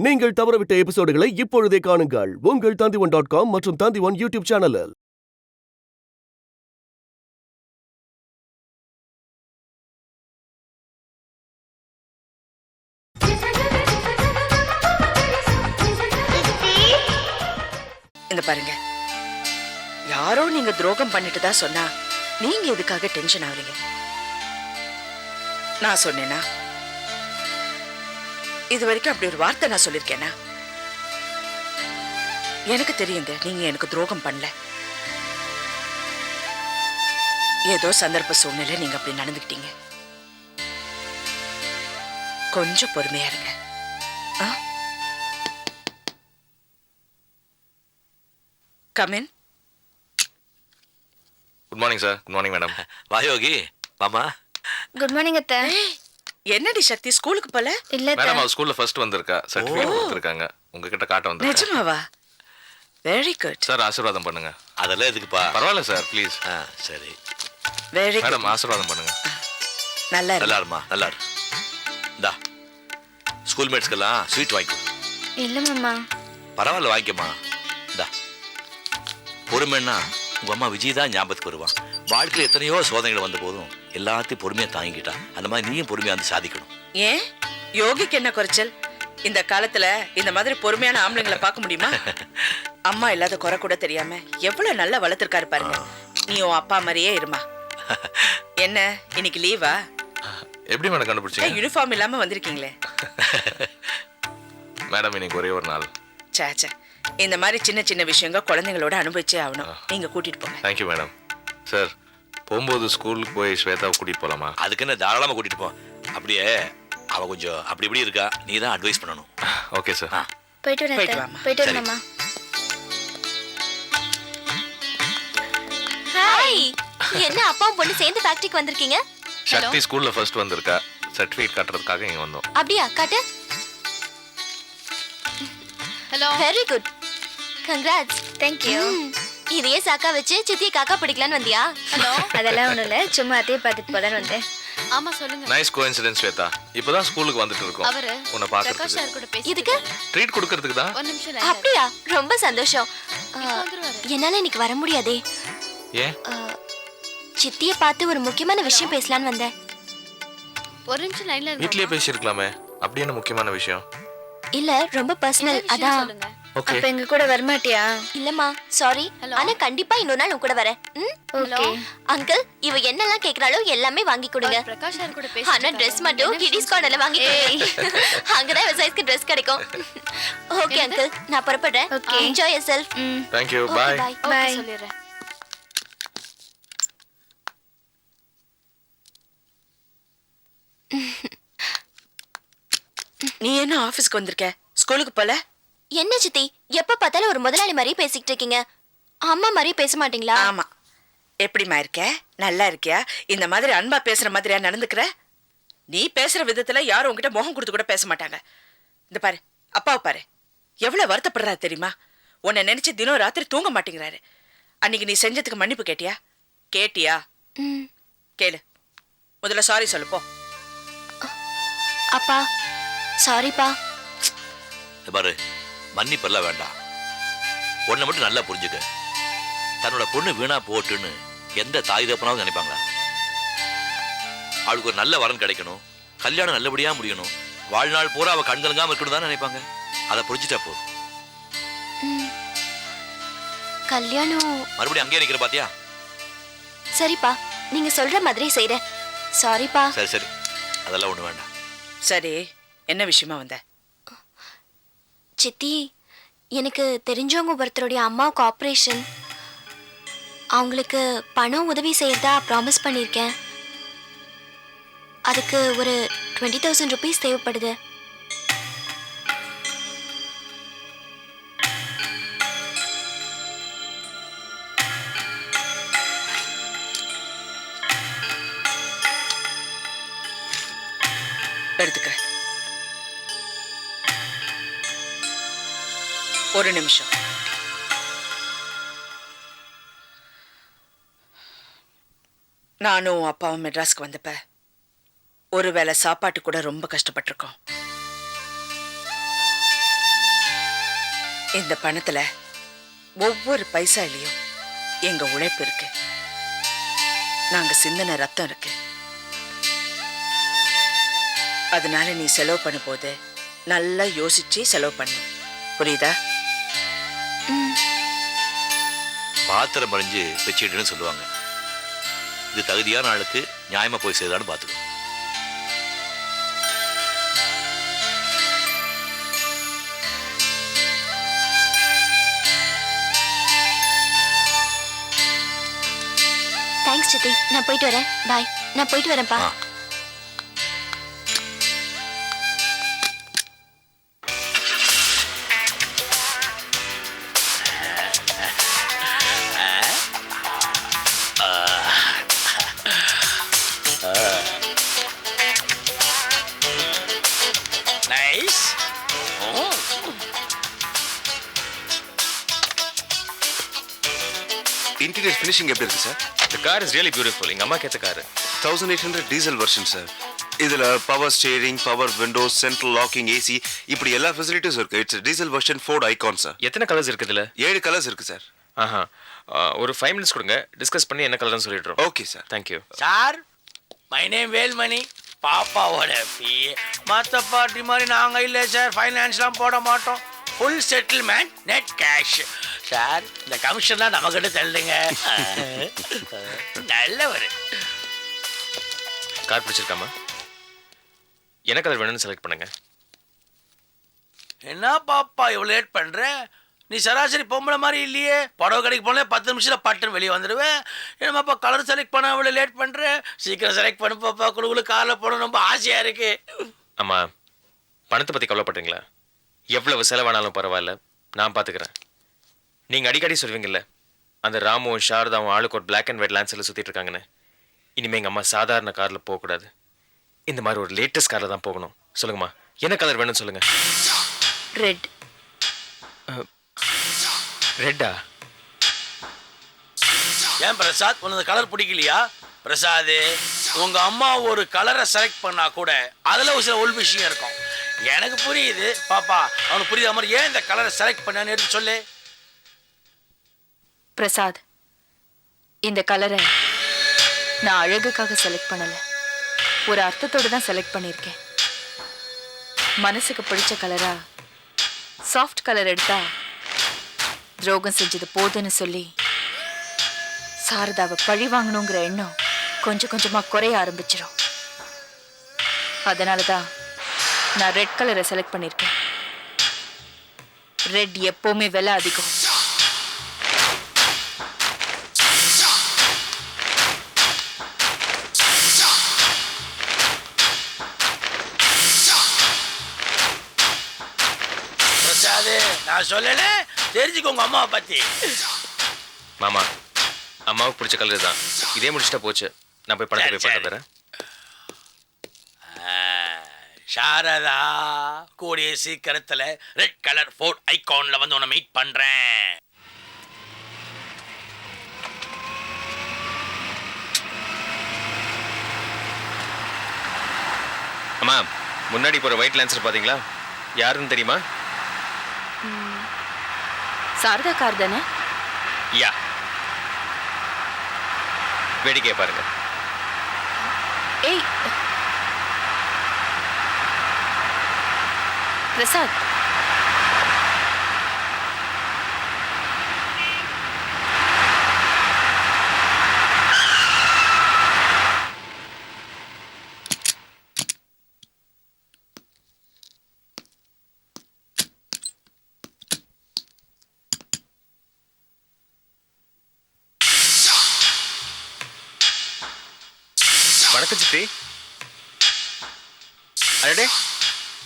நீங்கள் தவறவிட்ட எபிசோடுகளை இப்பொழுதே காணுங்கள் உங்கள் Tandivan.com மற்றும் Tandivan யூடியூப் சேனலில். இந்த பாருங்க, யாரோ நீங்க துரோகம் பண்ணிட்டு தான் சொன்னா நீங்க எதுக்காக டென்ஷன் ஆவறீங்க? நான் சொன்னேனா? இது வரைக்கும் அப்படி ஒரு வார்த்தை நான் சொல்லிருக்கேனா? எனக்கு தெரியுங்க, நீங்க எனக்கு துரோகம் பண்ணல. ஏதோ சந்தர்ப்ப சூழ்நிலை நீங்க அப்படி நடந்துக்கிட்டீங்க. கொஞ்சம் பொறுமையா இருங்க. Come in. Good morning sir. Good morning madam. வாயோகி மாமா. குட் மார்னிங் அத்தை. என்னடி சக்தி ஸ்கூலுக்கு போல? இல்ல மேடம் அவ ஸ்கூல்ல ஃபர்ஸ்ட் வந்திருக்கா. சர்டிபிகேட் கொடுத்திருக்காங்க. உங்ககிட்ட காட்ட வந்திருக்கா. நிஜமாவா? Very good. சார் ஆசீர்வாதம் பண்ணுங்க. அதெல்லாம் எதுக்குப்பா? பரவாயில்ல சார் ப்ளீஸ். சரி. Very good. மேடம் ஆசீர்வாதம் பண்ணுங்க. நல்லா இரு. நல்லா இருமா, நல்லா இரு. இந்தா ஸ்கூல் மேட்ஸ்க்கெல்லாம் ஸ்வீட் வாங்கிக்கோ. இல்ல மாமா. பரவாயில்ல வாங்கிக்கம்மா. இந்தா பொறுமைன்னா உங்க அம்மா விஜய் தான் ஞாபகத்துக்கு வருவான். வாழ்க்கையில் எத்தனையோ சோதனைகள் வந்த போதும் எல்லாத்தையும் பொறுமையா தாங்கிட்டான். அந்த மாதிரி நீயும் பொறுமையா வந்து சாதிக்கணும். ஏன் யோகிக்கு என்ன குறைச்சல்? இந்த காலத்துல இந்த மாதிரி பொறுமையான ஆம்பளைங்களை பார்க்க முடியுமா? அம்மா இல்லாத குறை கூட தெரியாம எவ்வளவு நல்லா வளர்த்திருக்காரு பாருங்க. நீ உன் அப்பா மாதிரியே இருமா. என்ன இன்னைக்கு லீவா? எப்படி மேடம் கண்டுபிடிச்சீங்க? யூனிஃபார்ம் இல்லாம வந்திருக்கீங்களே. மேடம் இன்னைக்கு ஒரே ஒரு நாள். சே இந்த மாதிரி சின்ன சின்ன விஷயங்க குழந்தைங்களோட அனுபவிச்சே ஆகணும். நீங்க கூட்டிட்டு போங்க. Thank you madam. சார் போகும்போது ஸ்கூலுக்கு போய் ஸ்வேதாவை கூட்டிட்டு போலாமா? அதுக்கு என்ன தாராளமா கூட்டிட்டு போ. அப்படியே அவ கொஞ்சம் அப்படி இப்படி இருக்கா, நீ தான் அட்வைஸ் பண்ணணும். Okay sir. போயிட்டு வரேன். போயிட்டு வாமா. போயிட்டு வரேன் மாமா. ஹாய். என்ன அப்பா பொண்ணு சேர்ந்து ஃபேக்டரிக்கு வந்திருக்கீங்க? சக்தி ஸ்கூல்ல ஃபர்ஸ்ட் வந்திருக்கா. சர்டிபிகேட் காட்டுறதுக்காக இங்க வந்தோம். அப்படியா? காட்டு. Hello. Very good. Congrats. Thank you. இதையே சாக்கா வச்சு சித்தியை காக்கா பிடிக்கலான்னு வந்தியா? ஹலோ. அதெல்லாம் ஒண்ணும் இல்ல, சும்மா அதையே பார்த்துட்டு போலான்னு வந்தேன். ஆமா சொல்லுங்க. Nice coincidence Shweta. இப்போதான் ஸ்கூலுக்கு வந்துட்டு இருக்கோம். உன்னை பார்க்கிறதுக்கு. கூட பேசி. இதுக்கு ட்ரீட் கொடுக்கிறதுக்கு தான். ஒரு நிமிஷம். அப்படியா? ரொம்ப சந்தோஷம். என்னால இன்னைக்கு வர முடியாதே. ஏன்? சித்தியை பார்த்து ஒரு முக்கியமான விஷயம் பேசலான்னு வந்தேன். ஒரு நிமிஷம் லைன்ல இரு. வீட்லயே பேசிருக்கலாமே. அப்படி என்ன முக்கியமான விஷயம்? இல்ல ரொம்ப பர்சனல். அதான். ஓகே. அப்ப எங்க கூட வரமாட்டியா? இல்லம்மா சாரி. ஆனா கண்டிப்பா இன்னொரு நாள் உங்க கூட வரேன். ஓகே. அங்கிள் இவ என்னெல்லாம் கேக்குறாளோ எல்லாமே வாங்கி கொடுங்க. பிரகாஷ் சார் கூட பேசி. ஆனா Dress மட்டும் கிடிஸ் கார்னர்ல வாங்கி கொடுங்க. அங்கதான் சைஸ்க்கு Dress கிடைக்கும். ஓகே அங்கிள் நான் புறப்படுறேன். Okay. Enjoy yourself. Thank you. Bye. Bye. சொல்லிறேன். நீ என்ன ஆபீஸ்க்கு வந்திருக்க? ஸ்கூலுக்கு போல? என்ன சித்தி எப்ப பார்த்தாலும் ஒரு முதலாளி மாதிரி பேசிக்கிட்டு இருக்கீங்க. அம்மா மாதிரி பேச மாட்டீங்களா? ஆமா. எப்படிமா இருக்க? நல்லா இருக்கியா? இந்த மாதிரி அன்பா பேசுற மாதிரியா நடந்துக்கிற? நீ பேசுற விதத்துல யாரும் உன்கிட்ட முகம் கொடுத்து கூட பேச மாட்டாங்க. இந்த பாரு, அப்பாவை பாரு, எவ்வளவு வருத்தப்படுறாரு தெரியுமா? உன்னை நினைச்சு தினம் ராத்திரி தூங்க மாட்டேங்கிறாரு. அன்னைக்கு நீ செஞ்சதுக்கு மன்னிப்பு கேட்டியா? கேட்டியா? கேளு. முதல்ல சாரி சொல்லு போ. அப்பா சாரிப்பா. பாரு மன்னிப்பெல்லாம் வேண்டாம். ஒன்றை மட்டும் நல்லா புரிஞ்சுக்க. தன்னோட பொண்ணு வீணா போட்டுன்னு எந்த தாய் தப்பனாவது நினைப்பாங்களா? அவளுக்கு ஒரு நல்ல வரன் கிடைக்கணும், கல்யாணம் நல்லபடியா முடியணும், வாழ்நாள் பூரா அவ கண்கலங்காம இருக்கணும் தான் நினைப்பாங்க. அதை புரிஞ்சுட்டா போதும். கல்யாணம் மறுபடியும் அங்கேயே நிக்கிற பாத்தியா? சரிப்பா நீங்க சொல்ற மாதிரி செய்றேன். சாரிப்பா. சரி சரி அதெல்லாம் ஒண்ணு வேண்டாம். சரி, என்ன விஷயமா வந்த? சித்தி எனக்கு தெரிஞ்சவங்க ஒருத்தருடைய அம்மாவுக்கு ஆப்ரேஷன். அவங்களுக்கு பணம் உதவி செய்யறதா ப்ராமிஸ் பண்ணியிருக்கேன். அதுக்கு ஒரு 20,000 rupees தேவைப்படுது. எடுத்துக்க. ஒரு நிமிஷம். நானும் அப்பாவும் மெட்ராஸ்க்கு வந்தப்ப ஒருவேளை சாப்பாட்டு கூட ரொம்ப கஷ்டப்பட்டிருக்கோம். இந்த பணத்துல ஒவ்வொரு பைசாலையும் எங்க உழைப்பு இருக்கு, நாங்க சிந்தின ரத்தம் இருக்கு. அதனால நீ செலவு பண்ணும் போது நல்லா யோசிச்சு செலவு பண்ணும், புரியுதா? பாத்திரம் மறைஞ்சு வச்சுட்டுன்னு சொல்லுவாங்க. இது தகுதியான ஆளுக்கு நியாயமா போய் சேருதான்னு பார்த்துக்கோ. தேங்க்ஸ் சித்தி, நான் போயிட்டு வரேன். பாய், நான் போயிட்டு வரேன்ப்பா. நைஸ். இன்டீரியர் ஃபினிஷிங் எப்படி இருக்கு sir? The car is really beautiful. எங்க அம்மா கேட்ட கார். 1800 diesel version sir. இதுல power steering, power windows, central locking, AC இப்படி எல்லா ஃபெசிலிட்டிஸும் இருக்கு. It's diesel version Ford Ikon sir. எத்தனை கலர்ஸ் இருக்குது இதுல? 7 கலர்ஸ் இருக்கு சார். ஆஹா. ஒரு 5 minutes கொடுங்க, டிஸ்கஸ் பண்ணி என்ன கலர்னு சொல்லிடுறோம். Okay sir. Thank you. Sir, my name Velmani. பாப்பாவோட ஃபீ மற்ற பார்ட்டி மாதிரி நாங்கள் இல்லை சார், ஃபைனான்ஸ்லாம் போட மாட்டோம். Full settlement, net cash. Sir, இந்த கமிஷன் தான் நம்மகிட்ட தள்ளுங்க. நல்லவர். கார் பிடிச்சிருக்காமா? என்ன கலர் வேணும்னு செலக்ட் பண்ணுங்க. என்ன பாப்பா இவ்வளோ லேட் பண்ணுற? நீ சராசரி பொம்பளை மாதிரி இல்லையே. புடவை கடைக்கு போனால் 10 நிமிஷத்தில் பட்டுன்னு வெளியே வந்துடுவேன். என்னமாப்பா கலர் செலக்ட் பண்ண அவ்வளோ லேட் பண்ணுற? சீக்கிரம் செலக்ட் பண்ணு பாப்பா, குழுக்குழு காரில் போட ரொம்ப ஆசையாக இருக்கு. ஆமா, பணத்தை பற்றி கவலைப்படுறீங்களா? எவ்வளவு செலவானாலும் பரவாயில்ல, நான் பார்த்துக்கிறேன். நீங்கள் அடிக்கடி சொல்வீங்கல்ல, அந்த ராமுவும் சாரதாவும் ஆளுக்கு ஒரு பிளாக் அண்ட் ஒயிட் லான்ஸில் சுற்றிட்டு இருக்காங்கன்னு. இனிமேல் எங்கள் அம்மா சாதாரண காரில் போகக்கூடாது, இந்த மாதிரி ஒரு லேட்டஸ்ட் காரில் தான் போகணும். சொல்லுங்கம்மா, என்ன கலர் வேணும்னு சொல்லுங்க. ரெட். ரெட்டா? ஏன் பிரசாத், உனது கலர் பிடிக்கலையா? பிரசாத், உங்க அம்மா ஒரு கலரை செலக்ட் பண்ணா கூட அதுல ஒரு சில உள் விஷயம் இருக்கும். எனக்கு புரியுது பாப்பா, அவனுக்கு புரியுத மாதிரி ஏன் இந்த கலரை செலக்ட் பண்ணான்னு எடுத்து சொல்லு. பிரசாத், இந்த கலரை நான் அழகுக்காக செலக்ட் பண்ணல, ஒரு அர்த்தத்தோடு தான் செலக்ட் பண்ணியிருக்கேன். மனசுக்கு பிடிச்ச கலரா சாஃப்ட் கலர் எடுத்தா துரோகம் செஞ்சது போதுன்னு சொல்லி சாரதாவை பழி வாங்கணுங்கிற எண்ணம் கொஞ்சம் கொஞ்சமா குறைய ஆரம்பிச்சிடும். அதனாலதான் நான் ரெட் கலரை செலக்ட் பண்ணியிருக்கேன். ரெட் எப்பவுமே விலை அதிகம். பிரசாத், நான் சொல்லல, தெரிஞ்சுக்கோங்க அம்மாவை பத்தி. மாமா, அம்மாவுக்கு பிடிச்ச கலர் தான். இதே முடிச்சுட்டா போச்சு, நான் போய் பணத்தை போய் பண்ண தரேன். சாரதா, கூடிய சீக்கிரத்துல ரெட் கலர் ஃபோர்ட் ஐகான்ல வந்து உன்னை மீட் பண்றேன். அம்மா, முன்னாடி போகிற ஒயிட் லான்சர் பார்த்தீங்களா? யாருன்னு தெரியுமா? சாரதா கார் தானே? யா, வேடிக்கையை பாருங்க. ஏய் பிரசாத், வணக்கம் சித்தி. அடடே,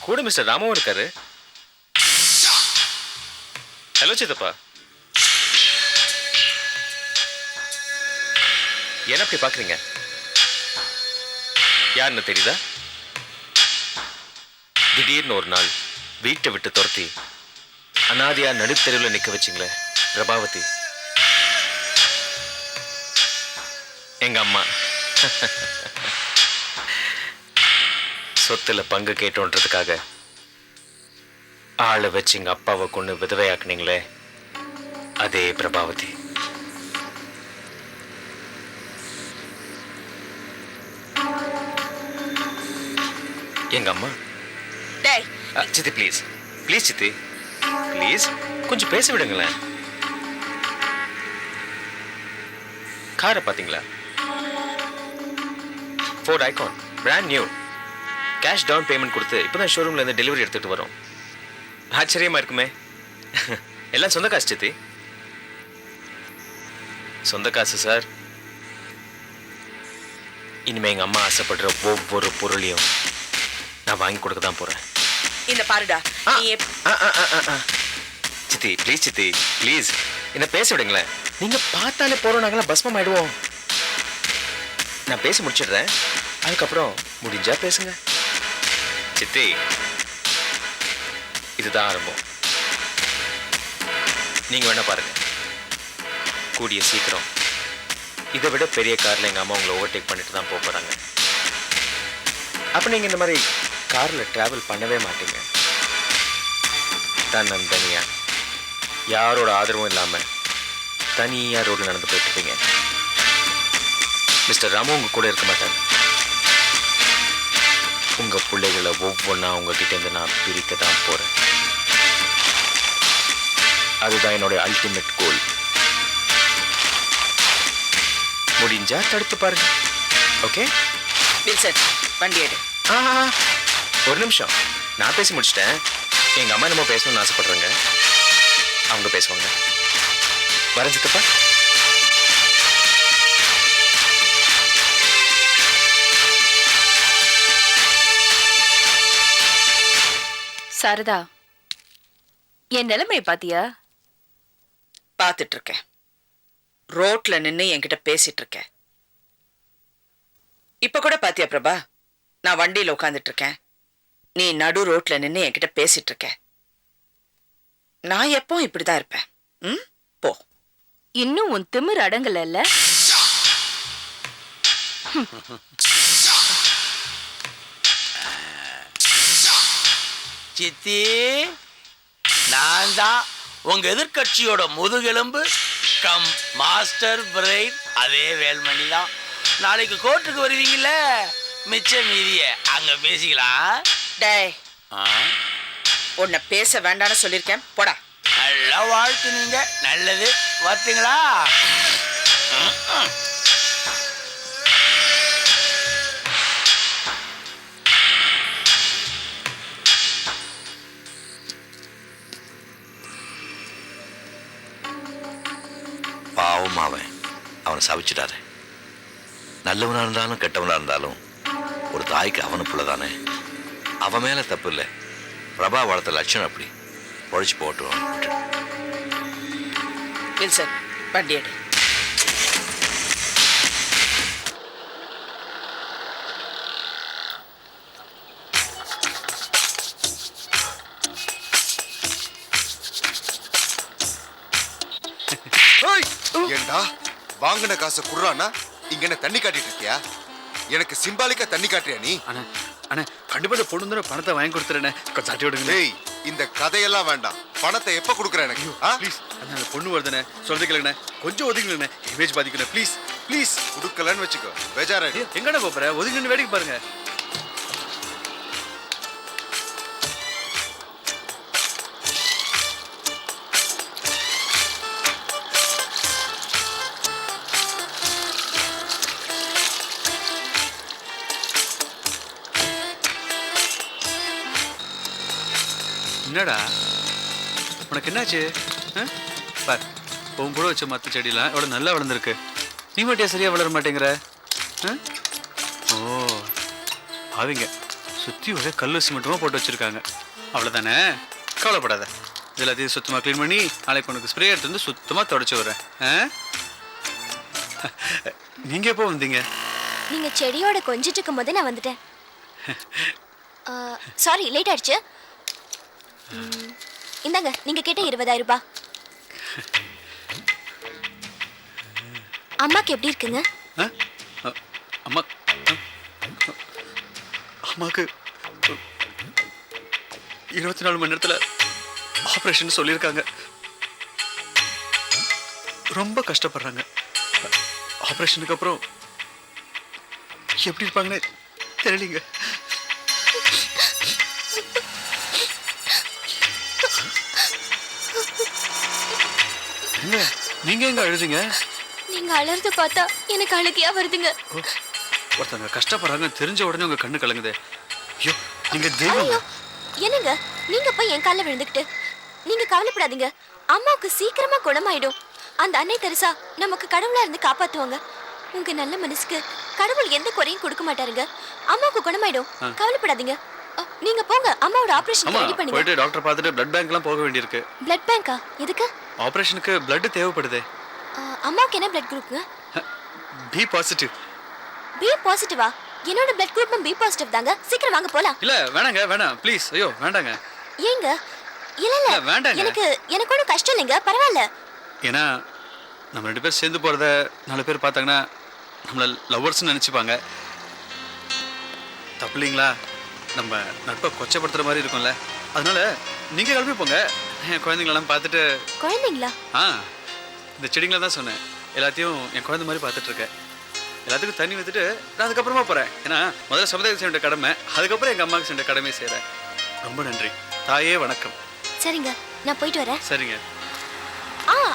கூட மிஸ்டர் ராமாவும் இருக்காரு. ஹலோ சித்தப்பா. என்ன அப்படி பாக்குறீங்க? யாருன்னு தெரியுதா? திடீர்னு ஒரு நாள் வீட்டை விட்டு துரத்தி அனாதையா நடுத்தெருவில் நிக்க வச்சிங்களே பிரபாவதி, எங்க அம்மா. சொத்துல பங்கு கேட்டோன்றதுக்காக ஆளை வச்சு எங்க அப்பாவை கொண்டு விதவையாக்குனீங்களே, அதே பிரபாவதி. எங்க அம்மா. டேய் சித்தி ப்ளீஸ் ப்ளீஸ் சித்தி ப்ளீஸ் கொஞ்சம் பேச விடுங்களேன். காரை பாத்தீங்களா? Ford Ikon, brand new. Cash down payment கொடுத்து இப்போதான் ஷோரூம்ல இருந்து டெலிவரி எடுத்துட்டு வரோம். ஆச்சரியமா இருக்குமே. எல்லாம் சொந்த காசு சித்தி. சொந்த காசு சார். இனிமே எங்க அம்மா ஆசைப்படுற ஒவ்வொரு பொருளையும் நான் வாங்கி கொடுக்க தான் போறேன். இந்த பாருடா, நீ சித்தி ப்ளீஸ் சித்தி ப்ளீஸ் என்ன பேச விடுங்களேன். நீங்க பார்த்தாலே போறோம், நாங்களாம் பஸ்மம் ஆயிடுவோம். நான் பேசி முடிச்சிடுறேன், அதுக்கப்புறம் முடிஞ்சா பேசுங்க. சித்தி இதுதான் ஆரம்பம். நீங்க வேணா பாருங்க, கூடிய சீக்கிரம் இதை விட பெரிய கார்ல எங்க அம்மா உங்களை ஓவர்டேக் பண்ணிட்டு தான் போறாங்க. அப்ப நீங்க இந்த மாதிரி கார்ல டிராவல் பண்ணவே மாட்டீங்க. தன்னந்தனியா யாரோட ஆதரவும் இல்லாம தனியா ரோட்ல நடந்து போயிட்டு இருப்பீங்க. மிஸ்டர் ராமு உங்க கூட இருக்க மாட்டாங்க. உங்க பிள்ளைகளை ஒவ்வொன்றா உங்ககிட்ட இருந்து நான் பிரிக்க தான் போறேன். அதுதான் என்னுடைய அல்டிமேட் கோல். முடிஞ்சா தடுத்து பாருங்க. ஓகே வில்சன், வண்டி எடு. ஒரு நிமிஷம், நான் பேசி முடிச்சிட்டேன். எங்க அம்மா நம்ம பேசணும்னு ஆசைப்படுறாங்க, அவங்க பேசுவாங்க. வரேன் சித்தப்பா. சாரதா, என் நிலைமையை பாத்தியா? பார்த்துட்டு இருக்கேன். ரோட்ல நின்னு என்கிட்ட பேசிட்டு இருக்கேன். இப்ப கூட பாத்தியா பிரபா, நான் வண்டியில உட்காந்துட்டு இருக்கேன், நீ நடு ரோட்ல நின்னு என்கிட்ட பேசிட்டு இருக்க. நான் எப்பவும் இப்படிதான் இருப்பேன். ம், போ. இன்னும் உன் திமிர் அடங்கல. சித்தி, நான் தான் உங்க எதிர்கட்சியோட முதுகெலும்பு கம் மாஸ்டர் பிரெயின், அதே வேல்மணி தான். நாளைக்கு கோர்ட்டுக்கு வருவீங்கல்ல, மிச்ச மீதிய அங்க பேசிக்கலாம். டேய், உன்னை பேச வேண்டான்னு சொல்லியிருக்கேன், போடா. நல்லா வாழ்த்துனீங்க, நல்லது. பார்த்தீங்களா? பாவம் அவனை சவிச்சிட்டாரு. நல்லவனா இருந்தாலும் கெட்டவனா இருந்தாலும் ஒரு தாய்க்கு அவனு பிள்ளை தானே. அவன் மேல தப்பு இல்லை. பிரபா வளர்த்த லட்சணம் அப்படி. உழைச்சு போட்டுருவான். வில்சன், வண்டி எடு. ஏண்டா வாங்கின காசை குர்றானா இங்க என்ன தண்ணி காட்டிட்டு இருக்கியா? எனக்கு சிம்பாலிக்கா தண்ணி காட்டுறியா நீ? அண்ணா அண்ணா கண்டிப்பா பொண்ணு பணத்தை வாங்கி கொடுத்துறேன். கொஞ்சம் தட்டி விடுங்க. டேய், இந்த கதையெல்லாம் வேண்டாம். பணத்தை எப்ப கொடுக்குற எனக்கு? ப்ளீஸ் அண்ணா, அந்த பொண்ணு வருதுண்ணே, சொல்றதுக்கு கொஞ்சம் ஒதுங்கண்ணே, இமேஜ் பாதிக்கணும். Please please. கொடுக்கலன்னு வச்சுக்கோ, பேஜாராயிடு. எங்கண்ணா போற? ஒதுங்கன்னு வேடிக்கை பாருங்க. என்னடா உனக்கு என்னாச்சு? பார், உன் கூட வச்ச மற்ற செடியெல்லாம் எவ்வளோ நல்லா வளர்ந்துருக்கு. நீ மட்டும் சரியா வளர மாட்டேங்கிற? ஓ, அவங்க சுற்றி ஒரே கல்லு சிமெண்ட்டுமா போட்டு வச்சுருக்காங்க, அவ்வளோதானே? கவலைப்படாத. இது எல்லாத்தையும் சுத்தமாக க்ளீன் பண்ணி நாளைக்கு உனக்கு ஸ்ப்ரே எடுத்து வந்து சுத்தமாக தொடச்சி வரேன். நீங்கள் எப்போ வந்தீங்க? நீங்கள் செடியோட கொஞ்சிட்டு இருக்கும் போதே நான் வந்துட்டேன். சாரி, லேட் ஆயிடுச்சு. இந்தாங்க, நீங்க கேட்ட 20,000 ரூபாய். அம்மாக்கு எப்படி இருக்குங்க? அம்மாக்கு 24 மணி நேரத்தில் ஆப்ரேஷன் சொல்லியிருக்காங்க. ரொம்ப கஷ்டப்படுறாங்க. ஆப்ரேஷனுக்கு அப்புறம் எப்படி இருப்பாங்கன்னு தெரியலீங்க. நீங்க எங்க அழுதுங்க? நீங்க அலறத பார்த்தா எனக்கு அழுகையா வருதுங்க. ஒருத்தங்க கஷ்டப்படுறாங்க தெரிஞ்ச உடனே உங்க கண்ணு கலங்குதே. ஐயோ நீங்க தெய்வம். என்னங்க நீங்க போய் என் கால்ல விழுந்துக்கிட்டு? நீங்க கவலைப்படாதீங்க, அம்மாவுக்கு சீக்கிரமா குணமாயிடும். அந்த அன்னை தெரசா நமக்கு கடவுளா இருந்து காப்பாத்துவாங்க. உங்க நல்ல மனசுக்கு கடவுள் எந்த குறையும் கொடுக்க மாட்டாருங்க. அம்மாவுக்கு குணமாயிடும், கவலைப்படாதீங்க. நீங்க போங்க, அம்மாவோட ஆபரேஷன் ரெடி பண்ணுங்க. போயிட்டு டாக்டர் பார்த்துட்டு பிளட் பேங்க்லாம் போக வேண்டியிருக்கு. பிளட் பேங்கா? எதுக்கு? ஆபரேஷனுக்கு பிளட் தேவைப்படுதே. அம்மாவுக்கு என்ன பிளட் குரூப்ங்க? B positive. பி பாசிட்டிவா? என்னோட பிளட் குரூப்பும் பி பாசிட்டிவ் தாங்க. சீக்கிரம் வாங்க போலாம். இல்ல வேணாங்க, வேணாம் ப்ளீஸ். ஐயோ வேண்டாங்க. ஏங்க? இல்ல இல்ல வேண்டாங்க. எனக்கு ஒன்றும் கஷ்டம் இல்லைங்க, பரவாயில்ல. ஏன்னா நம்ம 2 பேர் சேர்ந்து போறத 4 பேர் பார்த்தாங்கன்னா நம்மள லவ்வர்ஸ்னு நினைச்சுப்பாங்க. தப்பு இல்லைங்களா? நம்ம நட்பை கொச்சப்படுத்துற மாதிரி இருக்கும்ல. அதனால நீங்க கிளம்பி போங்க. என் குழந்தைங்களெல்லாம் பார்த்துட்டு. குழந்தைங்களா? இந்த செடிங்களை தான் சொன்னேன். எல்லாத்தையும் என் குழந்தை மாதிரி பார்த்துட்டு இருக்கேன். எல்லாத்துக்கும் தண்ணி வந்துட்டு நான் அதுக்கப்புறமா போறேன். ஏன்னா முதல்ல சமுதாயத்துக்கு செய்ய வேண்டிய கடமை, அதுக்கப்புறம் எங்க அம்மாவுக்கு செய்ய கடமையை செய்யறேன். ரொம்ப நன்றி தாயே. வணக்கம். சரிங்க, நான் போயிட்டு வரேன். சரிங்க.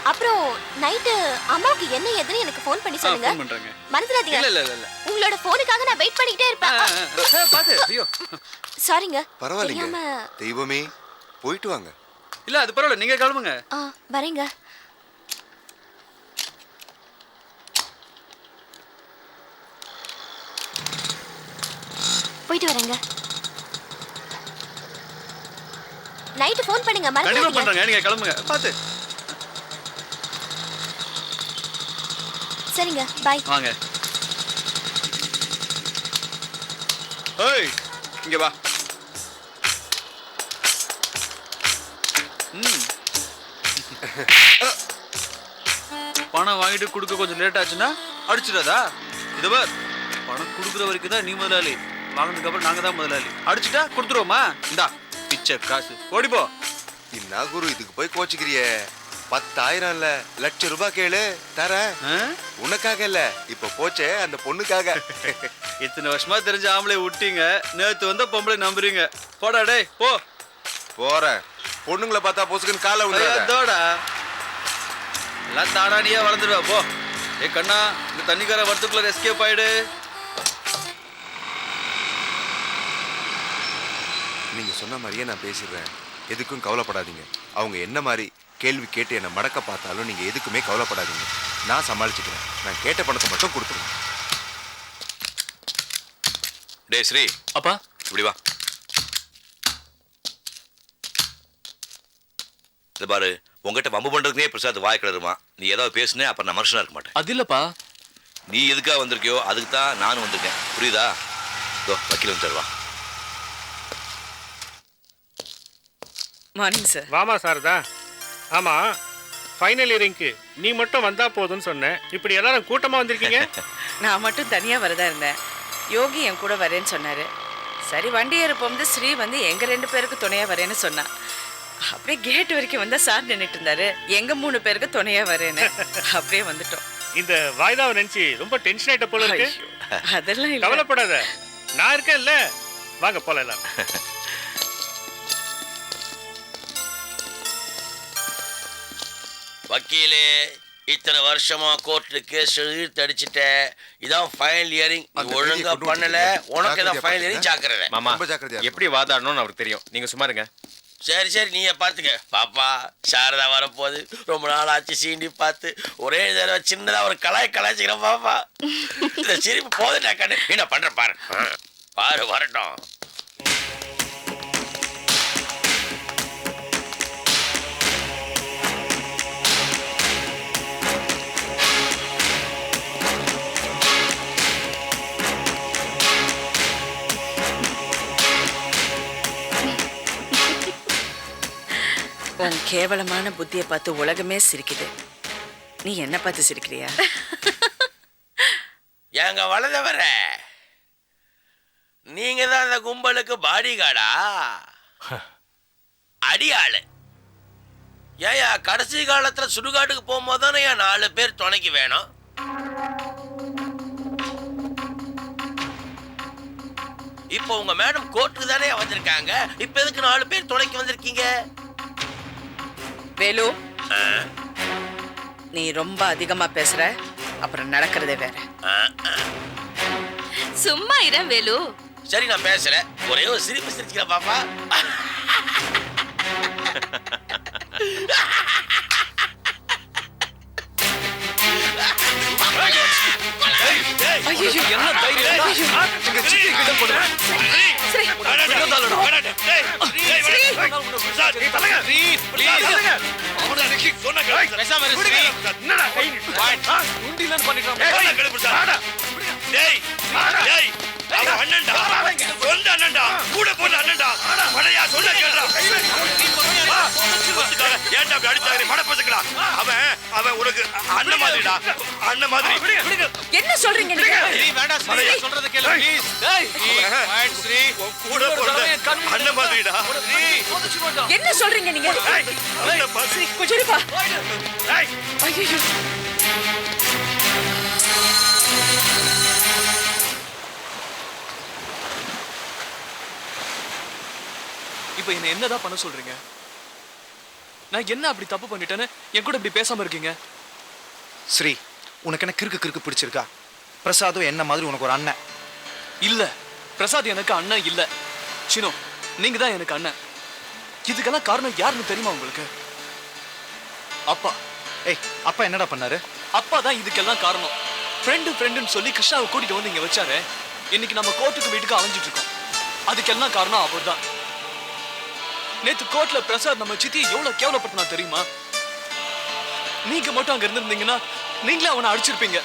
அப்புறம் நைட்டு அம்மாவுக்கு என்ன ஏதுன்னு எனக்கு ஃபோன் பண்ணி சொல்லுங்க. ஃபோன் பண்றேங்க. மறந்துடாதீங்க. இல்ல இல்ல இல்ல. உங்களோட ஃபோனுக்காக நான் வெயிட் பண்ணிட்டே இருப்பேன். பாத்து. ஐயோ சாரிங்க. பரவாயில்லைங்க தெய்வமே, போயிட்டு வாங்க. இல்ல அது பரவாயில்ல, நீங்க கிளம்புங்க. வரேங்க. போயிட்டு வரேங்க. நைட் ஃபோன் பண்ணுங்க, கண்டிப்பா மறந்துடாதீங்க. பண்றேங்க, நீங்க கிளம்புங்க. பாத்து. சரிங்க, பை. வாங்க. ஏய் இங்க வா. பணம் வாங்கிட்டு கொடுக்க கொஞ்சம் லேட் ஆச்சுன்னா அடிச்சிடாதா? இது பார், பணம் கொடுக்குற வரைக்கும் தான் நீ முதலாளி, வாங்கினதுக்கு அப்புறம் நாங்க தான் முதலாளி. அடிச்சுட்டா கொடுத்துருவோமா? இந்தா பிச்சை காசு, ஓடிப்போ. என்ன குரு இதுக்கு போய் கோச்சிக்கிறியே? 10,000 இல்ல, லட்சம் ரூபாய் கேளு தரேன். உனக்காக இல்ல, இப்ப போச்சே அந்த பொண்ணுக்காக. இத்தனை வருஷமா தெரிஞ்ச ஆம்பளை விட்டீங்க, நேத்து வந்த பொம்பளை நம்புறீங்க. போடா டேய் போ. போறேன். பொண்ணுங்களை பார்த்தா பொசுக்குன்னு காலை விடுறதோடா எல்லாம் தாடானியா வளர்ந்துடுவா. போ. ஏ கண்ணா, இந்த தண்ணிக்கார வரத்துக்குள்ள எஸ்கேப் ஆயிடு. நீங்க சொன்ன மாதிரியே நான் பேசிடுறேன், எதுக்கும் கவலைப்படாதீங்க. அவங்க என்ன மாதிரி கேள்வி கேட்டு என்னை மடக்க பார்த்தாலும் நீங்க எதுக்குமே கவலைப்படாதீங்க, நான் சமாளிச்சுக்கிறேன். நான் கேட்ட பணத்தை மட்டும் கொடுத்துருங்க. டே ஸ்ரீ. அப்பா இப்படி வா. இது பாரு, உங்ககிட்ட வம்பு பண்றதுக்கே பிரசாத் வாய் கிளறுமா. நீ ஏதாவது பேசுனே அப்புறம் நான் மனுஷனா இருக்க மாட்டேன். அது இல்லப்பா, நீ எதுக்காக வந்திருக்கியோ அதுக்கு தான் நானும் வந்திருக்கேன், புரியுதா? இதோ வக்கீல் வந்து தருவா. Morning sir. வாமா சாரதா. ஆமா, ஃபைனல் இயரிங்க்கு நீ மட்டும் வந்தா போதும்னு சொன்னேன், இப்படி எல்லாரும் கூட்டமா வந்திருக்கீங்க. நான் மட்டும் தனியா வரதா இருந்தேன். யோகி என் கூட வரேன்னு சொன்னாரு. சரி வண்டி ஏறப்போது ஸ்ரீ வந்து எங்க 2 பேருக்கு துணையா வரேன்னு சொன்னான். அப்படியே கேட் வரைக்கும் வந்தா சார் நின்றுட்டு இருந்தாரு, எங்க 3 பேருக்கு துணையா வரேன்னு. அப்படியே வந்துட்டோம். இந்த வாய்தாவை நினைச்சு ரொம்ப டென்ஷன் ஆயிட்ட போல இருக்கு. அதெல்லாம் இல்ல. கவலைப்படாத, நான் இருக்கேன்ல. வாங்க போலாம் எல்லாரும். வக்கீலே, இத்தனை வருஷமா கோர்ட்ல கேஸ் எழுதி அடிச்சுட்டேன். இதான் ஃபைனல் ஹியரிங். ஒழுங்கா பண்ணல, உனக்கு ஏதாவது ஃபைனல் ஹியரிங் ஜாக்கிரதை. மாமா எப்படி வாதாடணும்னு அவருக்கு தெரியும், நீங்க சும்மா இருங்க. சரி சரி, நீயே பார்த்துக்க. பாப்பா சாரதா வரப்போகுது, ரொம்ப நாள் ஆச்சு சீண்டி பார்த்து. ஒரே தடவை சின்னதா ஒரு கலாய்ச்சிக்கிறேன் பாப்பா. இந்த சிரிப்பு போதுட்டா கண்ணு. என்ன பண்ற பாரு பாரு, வரட்டும். உன் கேவலமான புத்தியை பார்த்து உலகமே சிரிக்குது. நீ என்ன பார்த்து சிரிக்கிறியா? எங்க வளர்ந்த வர நீங்க தான் அந்த கும்பலுக்கு பாடி கார்டா? அடியாளு ஏயா கடைசி காலத்துல சுடுகாட்டுக்கு போகும்போது தானே 4 பேர் துணைக்கு வேணும். இப்போ உங்க மேடம் கோர்ட்டுக்கு தானே வந்திருக்காங்க. இப்ப எதுக்கு 4 பேர் துணைக்கு வந்திருக்கீங்க? வேலு, நீ ரொம்ப அதிகமா பேசுற, அப்புறம் நடக்கிறதே வேற. சும்மா இரு வேலு. சரி நான் பேசல, ஒரே ஒரு சிரிப்பு சிரிச்சுக்கிறேன் பாப்பா. என்ன தைரியம்? எங்க சித்தி கிட்ட போடுங்க. என்ன சொல்றீங்க நீங்க? சொல்றது கேளு ப்ளீஸ். என்ன சொல்றீங்க நீங்க? கொஞ்சம் இருப்பா. ஐயோ, இப்போ என்ன என்னதான் பண்ண சொல்றீங்க? நான் என்ன அப்படி தப்பு பண்ணிட்டேன்னு என் கூட இப்படி பேசாம இருக்கீங்க? ஸ்ரீ, உனக்கு என்ன கிறுக்கு பிடிச்சிருக்கா? பிரசாதும் என்ன மாதிரி உனக்கு ஒரு அண்ணன் இல்ல. பிரசாத் எனக்கு அண்ணன் இல்ல. சினோ, நீங்க தான் எனக்கு அண்ணன். இதுக்கெல்லாம் காரணம் யாருன்னு தெரியுமா உங்களுக்கு? அப்பா. ஏய், அப்பா என்னடா பண்ணாரு? அப்பா தான் இதுக்கெல்லாம் காரணம். ஃப்ரெண்டுன்னு சொல்லி கிருஷ்ணாவை கூட்டிட்டு வந்து இங்க வச்சாரு. இன்னைக்கு நம்ம கோர்ட்டுக்கு வீட்டுக்கு அலைஞ்சிட்டு இருக்கோம். அதுக்கெல்லாம் காரணம் அவர் தான். நேத்து கோர்ட்ல பிரசாத் நம்ம சித்தியை எவ்வளவு கேவலப்படுத்தினா தெரியுமா? நீங்க மட்டும் அங்க இருந்திருந்தீங்கன்னா நீங்களே அவனை அடிச்சிருப்பீங்க.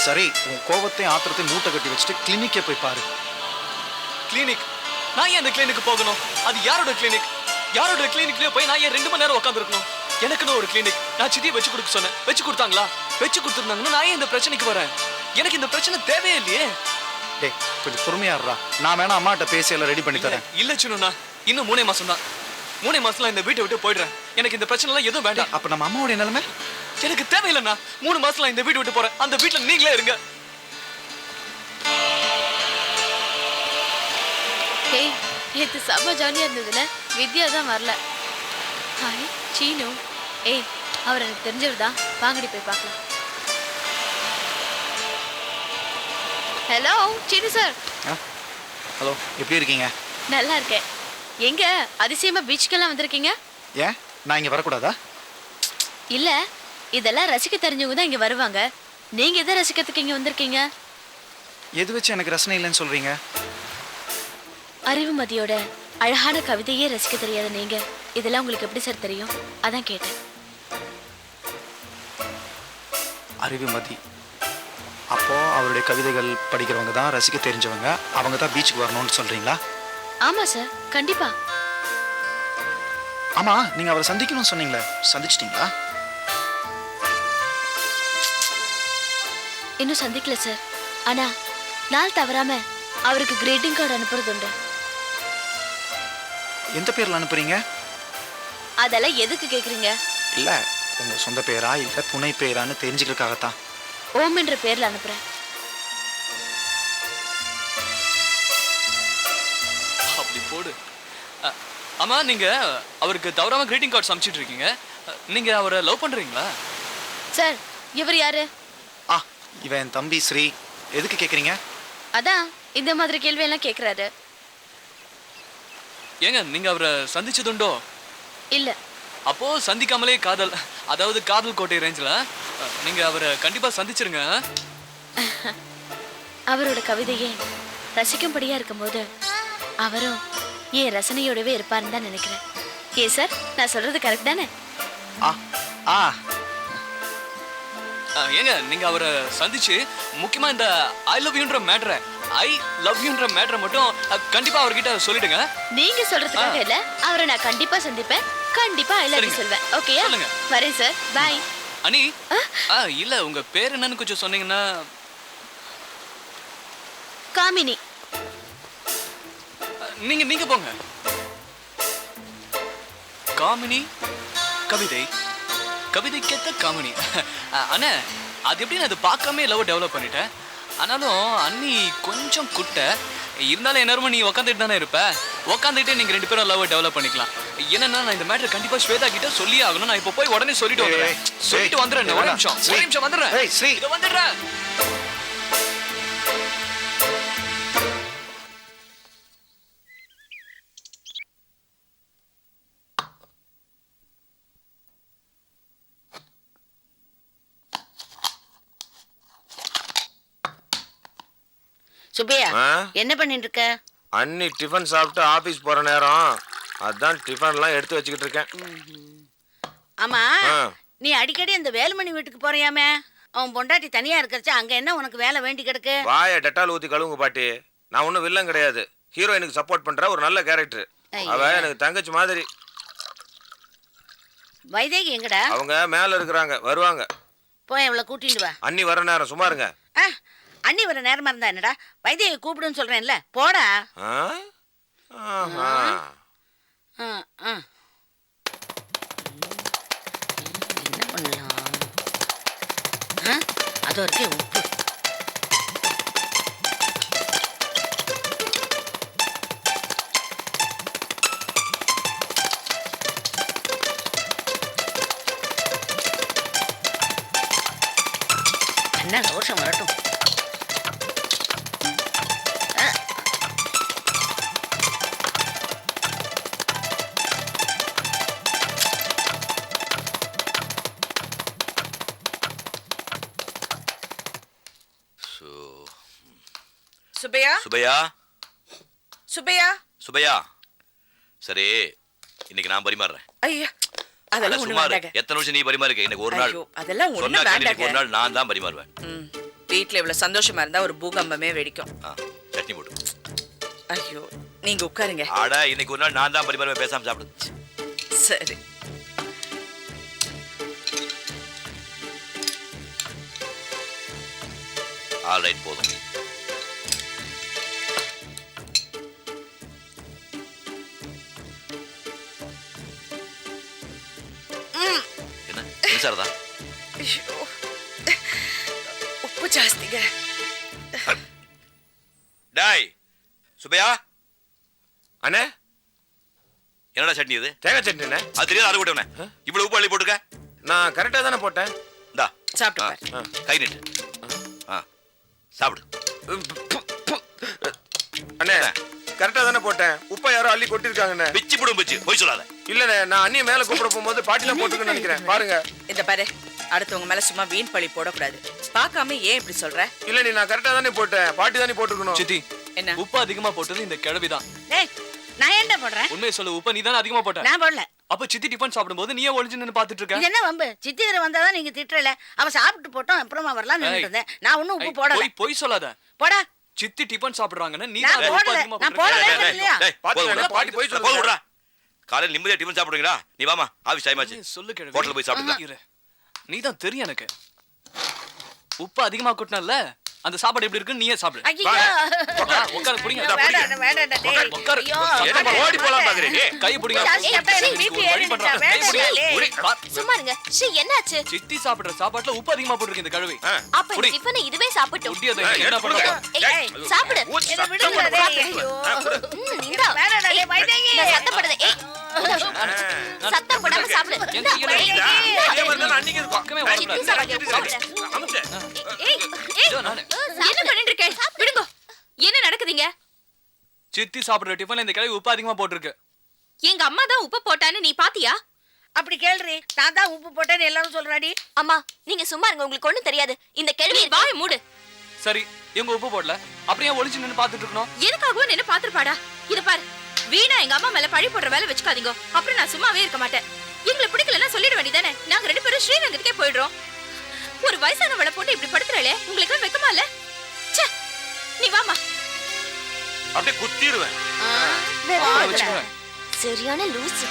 சரி, உன் கோபத்தையும் ஆத்திரத்தையும் மூட்டை கட்டி வச்சுட்டு கிளினிக்கே போய் பாரு. கிளினிக்? நான் ஏன் அந்த கிளினிக்கு போகணும்? அது யாரோட கிளினிக்? யாரோட கிளினிக்லயே போய் நான் ஏன் 2 மணி நேரம் உட்காந்துருக்கணும்? எனக்குன்னு ஒரு கிளினிக் நான் சித்தியை வச்சு கொடுக்க சொன்னேன். வச்சு கொடுத்தாங்களா? வச்சு கொடுத்துருந்தாங்கன்னா நான் ஏன் இந்த பிரச்சனைக்கு வரேன்? எனக்கு இந்த பிரச்சனை தேவையே இல்லையே. டேய், கொஞ்சம் பொறுமையா இருடா. நான் வேணா அம்மாட்ட பேசி எல்லாம் ரெடி பண்ணி தரேன். இல்ல சின்னுண்ணா, இன்னும் 3 மாசம் தான். 3 மாசத்துல இந்த வீட்டை விட்டு போயிடுறேன். எனக்கு இந்த பிரச்சனை எல்லாம் எதுவும் வேண்டாம். அப்ப நம்ம அம்மாவோட நிலைமை எனக்கு தேவையில்லைண்ணா. 3 மாசத்துல இந்த வீட்டு விட்டு போறேன். அந்த வீட்டுல நீங்களே இருங்க. ஏய், நேத்து செம்ம ஜாலியா இருந்ததுல. வித்யா தான் வரல. ஹாய் சீனு. ஏய், அவர் எனக்கு தெரிஞ்சவர் தான். வாங்கடி போய் பார்க்கலாம். Hello Seenu sir. ஹலோ, எப்படி இருக்கீங்க? நல்லா இருக்கேன். எங்க அதிசயமா பீச்சுக்கெல்லாம் வந்திருக்கீங்க? ஏன், நான் இங்க வரக்கூடாதா? இல்ல, இதெல்லாம் ரசிக்க தெரிஞ்சவங்க தான் இங்க வருவாங்க. நீங்க எதை ரசிக்கிறதுக்கு இங்க வந்திருக்கீங்க? எது வச்சு எனக்கு ரசனை இல்லைன்னு சொல்றீங்க? அறிவுமதியோட அழகான கவிதையே ரசிக்க தெரியாத நீங்க இதெல்லாம் உங்களுக்கு எப்படி சார் தெரியும்? அதான் கேட்டேன். அறிவுமதி, அப்போ அவருடைய கவிதைகள் படிக்கிறவங்க தான் ரசிக்க தெரிஞ்சவங்க, அவங்க தான் பீச்சுக்கு வரணும்னு சொல்றீங்களா? ஆமா சார், கண்டிப்பா. ஆமா, நீங்க அவரை சந்திக்கணும்னு சொன்னீங்களே, சந்திச்சிட்டீங்களா? இன்னும் சந்திக்கல சார். ஆனா நாள் தவறாம அவருக்கு கிரீட்டிங் கார்டு அனுப்புறது உண்டு. எந்த பேர்ல அனுப்புறீங்க? அதெல்லாம் எதுக்கு கேக்குறீங்க? இல்ல, உங்க சொந்த பேரா இல்ல துணை பேரான்னு தெரிஞ்சுக்கிறதுக்காகத்தான். ஓம் என்ற பேர்ல அனுப்புறேன். அப்படி போடு. ஆமா, நீங்க அவருக்கு தவறாம கிரீட்டிங் கார்ட்ஸ் அனுப்பிச்சிட்டு இருக்கீங்க. நீங்க அவரை லவ் பண்றீங்களா? சார், இவர் யாரு? இவன் என் தம்பி ஸ்ரீ. எதுக்கு கேக்குறீங்க? அதான் இந்த மாதிரி கேள்வி எல்லாம் கேக்குறாரு. ஏங்க, நீங்க அவரை சந்திச்சதுண்டோ? இல்ல. அப்போ சந்திக்காமலே காதல், அதாவது காதல் கோட்டை ரேஞ்சில் நீங்க அவரை கண்டிப்பா சந்திச்சிருங்க. அவரோட கவிதையே ரசிக்கும்படியா இருக்கும்போது அவரும் என் ரசனையோடவே இருப்பாருன்னு தான் நினைக்கிறேன். ஏ சார், நான் சொல்றது கரெக்ட் தானே? ஏங்க, நீங்க அவரை சந்திச்சு முக்கியமா இந்த ஐ லவ் யூன்ற மேட்டரை மட்டும் கண்டிப்பா அவர்கிட்ட சொல்லிடுங்க. நீங்க சொல்றதுக்காக இல்ல, அவரை நான் கண்டிப்பா சந்திப்பேன். கண்டிப்பா ஐ லவ் யூ சொல்வேன். ஓகேயா? வரேன் சார், பை. அனி, இல்ல, உங்க பேர் என்னன்னு கொஞ்சம் சொன்னீங்கன்னா. காமினி. நீங்க போங்க. காமினி. கவிதை கவிதைக்கேத்த காமெடி. அண்ணே அது எப்படி நான் அது பார்க்காம லவ் டெவலப் பண்ணிட்டேன். ஆனாலும் அண்ணி கொஞ்சம் குட்டை இருந்தாலும் என்ன நீ உட்காந்துட்டு தானே இருப்ப. உட்காந்துட்டு நீங்க 2 பேரும் லவ் டெவலப் பண்ணிக்கலாம். என்னன்னா நான் இந்த மேட்டர் கண்டிப்பா ஸ்வேதா கிட்ட சொல்லி ஆகணும். நான் இப்போ போய் உடனே சொல்லிட்டு வந்துடுறேன். ஒரு நிமிஷம் வந்துடுறேன். சுப்பையா என்ன பண்ணிட்டு இருக்க? அண்ணி டிஃபன் சாப்பிட்டு ஆபீஸ் போற நேரம் அதான் டிஃபன்லாம் எடுத்து வச்சுக்கிட்டு இருக்கேன். ஆமா நீ அடிக்கடி அந்த வேலுமணி வீட்டுக்கு போறியாமே, அவன் பொண்டாட்டி தனியா இருக்கறச்ச அங்க என்ன உனக்கு வேலை வேண்டி கிடக்கு? வாயை டெட்டால் ஊத்தி கழுவுங்க பாட்டி. நான் ஒன்றும் வில்லன் கிடையாது. ஹீரோயினுக்கு சப்போர்ட் பண்ற ஒரு நல்ல கேரக்டர். அவ எனக்கு தங்கச்சி மாதிரி. வைதேகி எங்கடா? அவங்க மேல இருக்கிறாங்க, வருவாங்க. போய் அவளை கூட்டிட்டு வா. அண்ணி வர நேரம் சும்மா இருங்க. அண்ணி வர நேரமா இருந்தா என்னடா, வைதேகி கூப்பிடுன்னு சொல்றேன்ல, போடா. என்ன பண்ணலாம்? அது இருக்கே உப்பு. என்ன ரோஷம் வரட்டும். சுபையா சுபையா சுபையா சுபையா சரி இன்னைக்கு நான் பரிமாறுறேன். ஐயா அதெல்லாம் ஒண்ணு வேண்டாங்க. எத்தனை வருஷம் நீ பரிமாறுக்க? எனக்கு ஒரு நாள். அதெல்லாம் ஒண்ணு வேண்டாங்க. ஒரு நாள் நான் தான் பரிமாறுவேன். வீட்ல இவ்வளவு சந்தோஷமா இருந்தா ஒரு பூகம்பமே வெடிக்கும். சட்னி போட்டு. ஐயோ நீங்க உட்காருங்க. ஆடா இன்னைக்கு ஒரு நாள் நான் தான் பரிமாறுவேன். பேசாம சாப்பிடு. சரி. ஆல்ரைட் போதும். என்ன சாரதா? உப்பு ஜாஸ்திங்க. டாய் சுபையா. அண்ணே என்னடா சட்னி இது? தேங்காய் சட்னிண்ணே. அது தெரியாது. அரை போட்டவனே இவ்வளவு உப்பு அள்ளி போட்டுக்க. நான் கரெக்டா தானே போட்டேன். இந்தா சாப்பிட்டு கை நீட்டு. சாப்பிடு. அண்ணே கரெக்டா தானே போட்டேன். உப்பை யாரோ அள்ளி கொட்டிருக்காங்கண்ணே. பிச்சு போடும் பிச்சு. போய் சொல்லாத. இல்லண்ணே நான் அண்ணியை மேல கூப்பிட போகும்போது பாட்டில போட்டுக்கன்னு நினைக்கிறேன். பாருங்க. இந்த பாரு அடுத்தவங்க மேல சும்மா வீண் பழி போடக்கூடாது. பார்க்காம ஏன் இப்படி சொல்ற? இல்ல நீ நான் கரெக்டா தானே போட்டேன். பாட்டி தானே போட்டுக்கணும். சித்தி என்ன உப்பு அதிகமா போட்டது இந்த கிழவிதான். ஏய் நான் என்ன போடுறேன்? உண்மையை சொல்லு. உப்பு நீ தானே அதிகமா போட்ட. நான் போடல. அப்ப சித்தி டிஃபன் சாப்பிடும்போது நீயே ஒளிஞ்சு நின்னு பாத்துட்டு இருக்க. இது என்ன வம்பு? சித்தி வர வந்தாதான் நீங்க திட்டறல. அவ சாப்பிட்டு போட்டோம் அப்புறமா வரலாம் நின்னுட்டு இருந்தேன். நான் ஒண்ணும் உப்பு போடல. போய் சொல்லாத. போடா. சித்தி டிஃபன் சாப்பிடுறாங்கன்னு நீ நான் போடல. நான் போடல இல்லையா? பாட்டி போய் சொல்லுடா. காலையில நிம்மதியா டிஃபன் சாப்பிடுறீங்களா? நீ வாமா ஆபீஸ் டைம் ஆச்சு. சொல்லு கேளு. ஹோட்டல்ல போய் சாப்பிடுங்க. நீ தான் தெரியும் எனக்கு. உப்பு அதிகமா கொட்டினல்ல, அந்த சாப்பாடு எப்படி இருக்குன்னு நீயே சாப்பிடு. ஐயோ உட்கார புடிங்க. வேண்டாம் டேய். உட்கார. என்ன ஓடி போலாம் பாக்குறீங்க? கை புடிங்க. சும்மா இருங்க. ஸ்ரீ என்னாச்சு? சித்தி சாப்பிடுற சாப்பாட்டுல உப்பு அதிகமா போட்டுருக்கு இந்த கழுவி. அப்ப இந்த டிஃபனை இதுவே சாப்பிட்டோம். முடியாது. என்ன பண்றது? ஏய் சாப்பிடு. என்ன விடுங்க டேய். ஐயோ இந்தா. வேண்டாம் டேய் வைதேகி. நான் சத்தப்படுது. ஏய் சத்தம் போடாம சாப்பிடு. இந்தா. அதே மாதிரி தான் அன்னைக்கு இருக்கும். பக்கமே வரக்கூடாது. ஏய் என்ன பண்ணிட்டு இருக்க? விடுங்க. என்ன நடக்குதுங்க? சித்தி சாப்பிடுற டிஃபன்ல இந்த கழுவி உப்பு அதிகமா போட்டுருக்கு. எங்க அம்மா தான் உப்பு போட்டான்னு நீ பாத்தியா? அப்படி கேளுறீ. நான் தான் உப்பு போட்டேன்னு எல்லாரும் சொல்றாடி. அம்மா நீங்க சும்மா இருங்க. உங்களுக்கு ஒண்ணும் தெரியாது. இந்த கேள்வி வாயை மூடு. சரி இவங்க உப்பு போடல. அப்புறம் ஏன் ஒளிஞ்சு நின்னு பாத்துட்டு இருக்கணும்? எனக்காகவும் நின்னு பாத்துருப்பாடா. இத பாரு. வீணா எங்க அம்மா மேல பழி போடுற வேலை வச்சுக்காதீங்க. அப்புறம் நான் சும்மாவே இருக்க மாட்டேன். எங்களை பிடிக்கலன்னா சொல்லிட வேண்டியதானே. நாங்க 2 பேரும் ஸ்ரீரங்கத்துக்கே போயிடுறோம். ஒரு வயசானவளை போட்டு இப்படி படுத்துறாளே, உங்களுக்கு வெக்கமா இல்ல? ச்சே நீ வாமா. அப்படியே குத்திடுவேன். சரியான லூசு.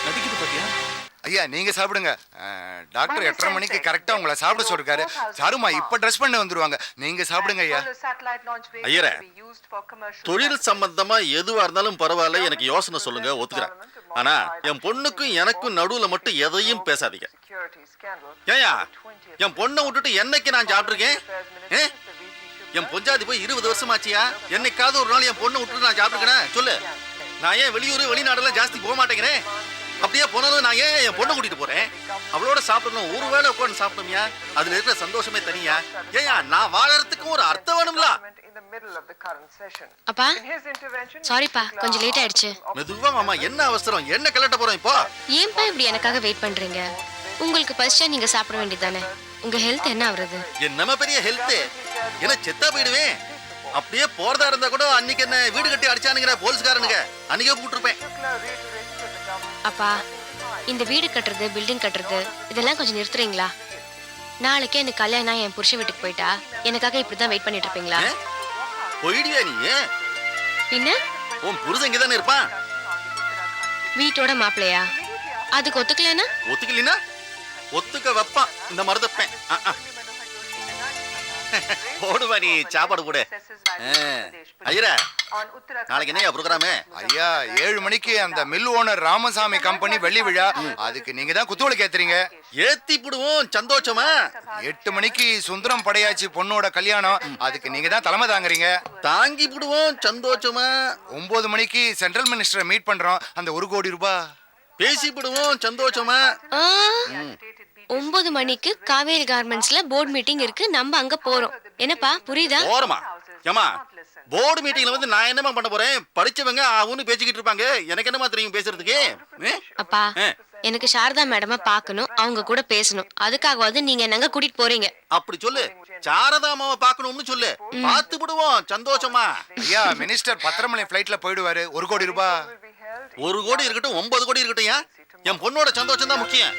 நடிக்குது பாத்தியா? ஐயா நீங்க சாப்பிடுங்க. டாக்டர் 8:30 மணிக்கு கரெக்டா உங்களை சாப்பிட சொல்லிருக்காரு. சாருமா இப்ப ட்ரெஸ் பண்ண வந்துருவாங்க. நீங்க சாப்பிடுங்க ஐயா. ஐயரே, தொழில் சம்பந்தமா எதுவா இருந்தாலும் பரவாயில்ல, எனக்கு யோசனை சொல்லுங்க, ஒத்துக்கிறேன். ஆனா என் பொண்ணுக்கும் எனக்கும் நடுவுல மட்டும் எதையும் பேசாதீங்க. ஏயா, என் பொண்ணை விட்டுட்டு என்னைக்கு நான் சாப்பிட்டுருக்கேன்? என் பொஞ்சாதி போய் 20 வருஷமாச்சியா? என்னைக்காவது ஒரு நாள் என் பொண்ணை விட்டுட்டு நான் சாப்பிட்டுருக்கேன் சொல்லு. நான் ஏன் வெளியூர் வெளிநாடெல்லாம் ஜாஸ்தி போக மாட்டேங்கிறேன்? அப்படியே போனாலும் நான் ஏன் என் பொண்ணை கூட்டிட்டு போறேன்? அவளோட சாப்பிடணும், ஒரு வேளை உட்காந்து சாப்பிடணும்யா, அதுல இருக்கிற சந்தோஷமே தனியா. ஏயா, நான் வாழறதுக்கும் ஒரு அர்த்தம் வேணும்ல. அப்பா சாரிப்பா, கொஞ்சம் லேட் ஆயிடுச்சு. மெதுவா மாமா, என்ன அவசரம்? என்ன கிளட்ட போறோம் இப்போ? ஏன்பா இப்படி எனக்காக வெயிட் பண்றீங்க? உங்களுக்கு பசிச்சா நீங்க சாப்பிட வேண்டியதானே? உங்க ஹெல்த் என்ன ஆகுறது? என்னமா பெரிய ஹெல்த்? என்ன செத்தா போயிடுவேன். அப்படியே போறதா இருந்தா கூட அன்னைக்கு என்ன வீடு கட்டி அடிச்சானுங்கிற போலீஸ்காரனுங்க, அன்னைக்கே கூப்பிட்டுருப்பேன். அப்பா, இந்த வீடு கட்டுறது, பில்டிங் கட்டுறது இதெல்லாம் கொஞ்சம் நிறுத்துறீங்களா? நாளைக்கே எனக்கு கல்யாணம், என் புருஷன் வீட்டுக்கு போயிட்டா எனக்காக இப்படிதான் வெயிட் பண்ணிட்டு இருப்பீங்களா? போயிடுவியா நீ? பின்ன உன் புருஷன் இங்கதானே இருப்பான். வீட்டோட மாப்பிள்ளையா? அதுக்கு ஒத்துக்கலன்னா? ஒத்துக்கலனா ஒத்துக்க வைப்பான் இந்த மருதப்பேன். போடுவா நீ சாப்பாடு கூட. ஐயரா, நாளைக்கு என்ன ப்ரோகிராமு? ஐயா 7 மணிக்கு அந்த மில் ஓனர் ராமசாமி கம்பெனி வெள்ளி விழா. அதுக்கு நீங்க தான் குத்துவிளக்கு ஏத்துறீங்க. ஏத்தி போடுவோம் சந்தோஷமா. 8 மணிக்கு சுந்தரம் படையாச்சி பொண்ணோட கல்யாணம். அதுக்கு நீங்க தான் தலைமை தாங்குறீங்க. தாங்கி போடுவோம் சந்தோஷமா. 9 மணிக்கு சென்ட்ரல் மினிஸ்டரை மீட் பண்றோம். அந்த 1 கோடி ரூபாய் பேசி போடுவோம் சந்தோஷமா. 9 மணிக்கு காவேரி கார்மெண்ட்ஸ்ல போர்டு மீட்டிங் இருக்கு, நம்ம அங்க போறோம். என்னப்பா புரியுதா? போறமா? ஏமா, போர்டு மீட்டிங்ல வந்து நான் என்னமா பண்ண போறேன்? படிச்சவங்க அவனு பேசிக்கிட்டு இருப்பாங்க, எனக்கு என்னமா தெரியும் பேசுறதுக்கு? அப்பா, எனக்கு சாரதா மேடமா பார்க்கணும், அவங்க கூட பேசணும். அதுக்காகவாது நீங்க என்னங்க கூட்டிட்டு போறீங்க? அப்படி சொல்லு. சாரதாமாவை பார்க்கணும்னு சொல்லு, பார்த்து விடுவோம் சந்தோஷமா. ஐயா, மினிஸ்டர் 10:30 மணி ஃபிளைட்ல போயிடுவாரு. 1 கோடி ரூபாய். 1 கோடி இருக்கட்டும், 9 கோடி இருக்கட்டும், என் பொண்ணோட சந்தோஷம் தான் முக்கியம்.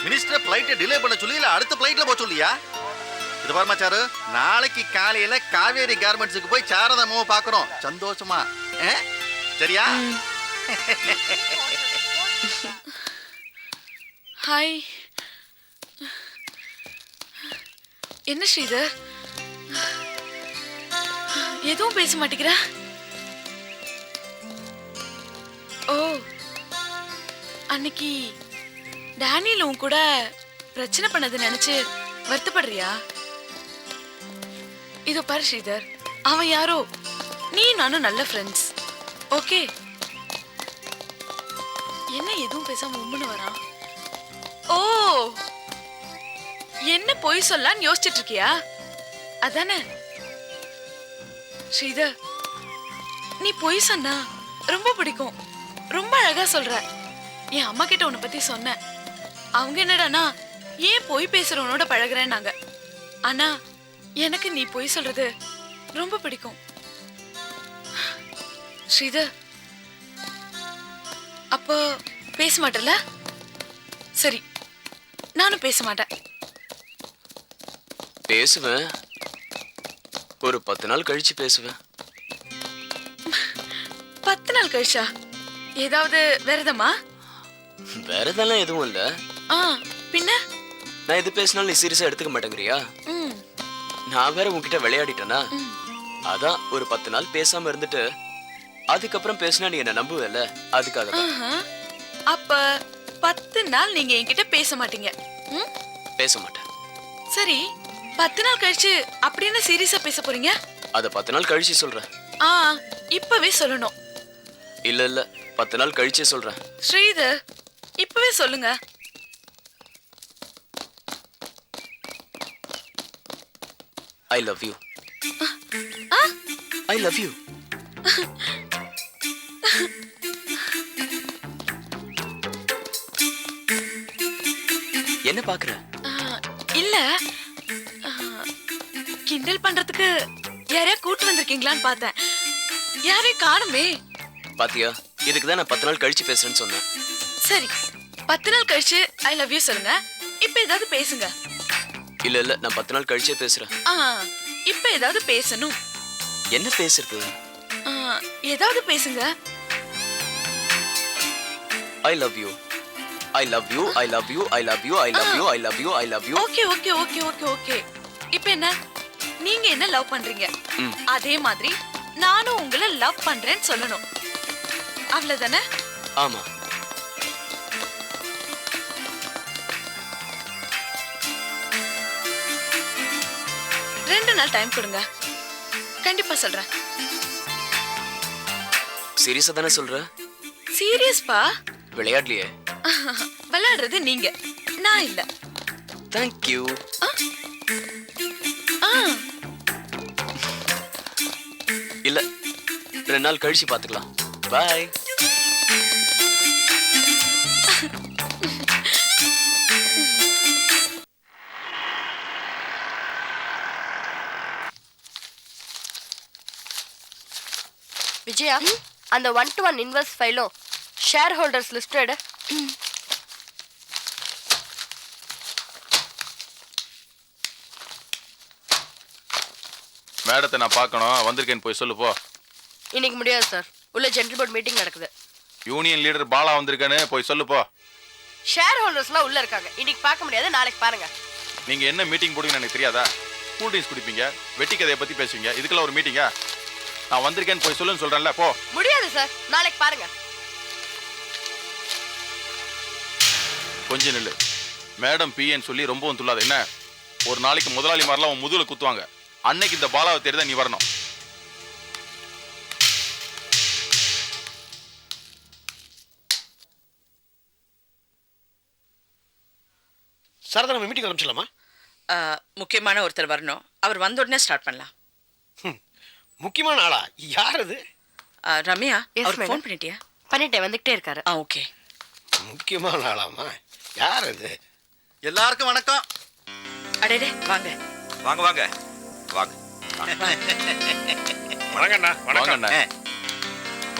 மினிஸ்டர் பிளைட்டை டிலே பண்ண சொல்லி இல்ல அடுத்த பிளைட்ல போக சொல்லியா? இது பாருமா சாரு, நாளைக்கு காலையில காவேரி கார்மெண்ட்ஸுக்கு போய் சாரதாமாவை பார்க்கறோம் சந்தோஷமா. சரியா? ஹாய். என்ன ஸ்ரீதர், எதுவும் பேச மாட்டேங்கிற? ஓ, அன்னைக்கு டேனியல் உன் கூட பிரச்சனை பண்ணது நினைச்சு வருத்தப்படுறியா? இதோ பாரு ஸ்ரீதர், அவன் யாரோ, நீ நானும் நல்ல ஃப்ரெண்ட்ஸ். ஓகே? என்ன எதுவும் பேசாம உம்முன்னு வரான்? ஓ, என்ன பொய் சொல்லலான்னு யோசிச்சுட்டு இருக்கியா? அதானே ஸ்ரீதர், நீ பொய் சொன்னா ரொம்ப பிடிக்கும், ரொம்ப அழகா சொல்ற. என் அம்மா கிட்ட உன்னை பத்தி சொன்னேன். அவங்க என்னடானா ஏன் பொய் பேசுறவனோட பழகுறேன்னாங்க. ஆனா எனக்கு நீ பொய் சொல்றது ரொம்ப பிடிக்கும். ஸ்ரீதர், அப்போ பேச மாட்டல? சரி, நானும் பேச மாட்டேன். பேசுவேன், ஒரு 10 நாள் கழிச்சு பேசுவேன். 10 நாள் கழிச்சா? ஏதாவது விரதமா? விரதெல்லாம் எதுவும் இல்ல. பின்ன நான் எது பேசினாலும் நீ சீரியஸா எடுத்துக்க மாட்டேங்கிறியா? நான் வேற உன்கிட்ட விளையாடிட்டேனா? அதான் ஒரு 10 நாள் பேசாம இருந்துட்டு அதுக்கப்புறம் பேசினா நீ என்ன நம்புவல, அதுக்காக தான். அப்ப 10 நாள் நீங்க என்கிட்ட பேச மாட்டீங்க? பேச மாட்டேன். சரி, 10 நாள் கழிச்சு அப்படி என்ன சீரியஸா பேச போறீங்க? அத 10 நாள் கழிச்சு சொல்றேன். இப்பவே சொல்லணும். இல்ல இல்ல, 10 நாள் கழிச்சே சொல்றேன். ஸ்ரீதர், இப்பவே சொல்லுங்க. I love you. I love you. என்ன பாக்குற? இல்ல, கிண்டல் பண்றதுக்கு யாரையா கூட்டு வந்திருக்கீங்களான்னு பார்த்தேன். யாரையும் காணுமே. பாத்தியா, இதுக்கு தான் நான் 10 நாள் கழிச்சு பேசுறேன்னு சொன்னேன். சரி, 10 நாள் கழிச்சு ஐ லவ் யூ சொல்லுங்க. இப்ப ஏதாவது பேசுங்க. இல்ல இல்ல, நான் 10 நாள் கழிச்சே பேசுறேன். இப்ப ஏதாவது பேசணும். என்ன பேசுறது? ஏதாவது பேசுங்க. I love you. I love you I love you I love you I love you I love you I love you. Okay okay okay okay okay. இப்போ என்ன, நீங்க என்ன லவ் பண்றீங்க, அதே மாதிரி நானும் உங்களை லவ் பண்றேன்னு சொல்லணும், அவ்வளவுதானே? ஆமா. ரெண்டு நாள் டைம் கொடுங்க, கண்டிப்பா சொல்றேன். சீரியஸா தானே சொல்ற? சீரியஸ்பா. விளையாடலையே. விளையாடுறது நீங்க, நான் இல்ல. Thank you. இல்ல, 2 நாள் கழிச்சு பாத்துக்கலாம். பை. விஜயா, அந்த 1-to-1 இன்வெஸ்ட் ஃபைலும் ஷேர் ஹோல்டர்ஸ் லிஸ்ட் எடு. மேடத்தை நான் பார்க்கணும், வந்திருக்கேன்னு போய் சொல்லு போ. இன்னைக்கு முடியாது சார், உள்ள ஜென்ரல் போர்ட் மீட்டிங் நடக்குது. யூனியன் லீடர் பாலா வந்திருக்கேன்னு போய் சொல்லு போ. ஷேர் ஹோல்டர்ஸ்லாம் உள்ள இருக்காங்க, இன்னைக்கு பார்க்க முடியாது, நாளைக்கு பாருங்க. நீங்க என்ன மீட்டிங் போடுவீங்கன்னு எனக்கு தெரியாதா? கூல் ட்ரிங்க்ஸ் குடிப்பீங்க, வெட்டி கதையை பத்தி பேசுவீங்க, இதுக்கெல்லாம் ஒரு மீட்டிங்கா? நான் வந்திருக்கேன்னு போய் சொல்லுன்னு சொல்றேன்ல, போ. முடியாது சார், நாளைக்கு பாருங்க. கொஞ்சம் நில்லு. மேடம் பிஏன்னு சொல்லி ரொம்பவும் துள்ளாது என்ன? ஒரு நாளைக்கு முதலாளி மாதிரிலாம் உன் முதுகுல குத்துவாங்க. அன்னைக்கு இந்த பாலாவை தேடிதான் நீ வரணும். சாரதா, நம்ம மீட்டிங் ஆரம்பிச்சலாமா? முக்கியமான ஒருத்தர் வரணும், அவர் வந்த உடனே ஸ்டார்ட் பண்ணலாம். முக்கியமான ஆளா? யார் அது? ரம்யா, Yes, அவர் madam. ஃபோன் பண்ணிட்டியா? பண்ணிட்டேன், வந்துகிட்டே இருக்காரு. ஓகே. முக்கியமான ஆளாமா? யார் அது? எல்லாருக்கும் வணக்கம். அடேடே, வாங்க வாங்க வாங்க வாங்க. வணக்கண்ணா. வணக்கண்ணா.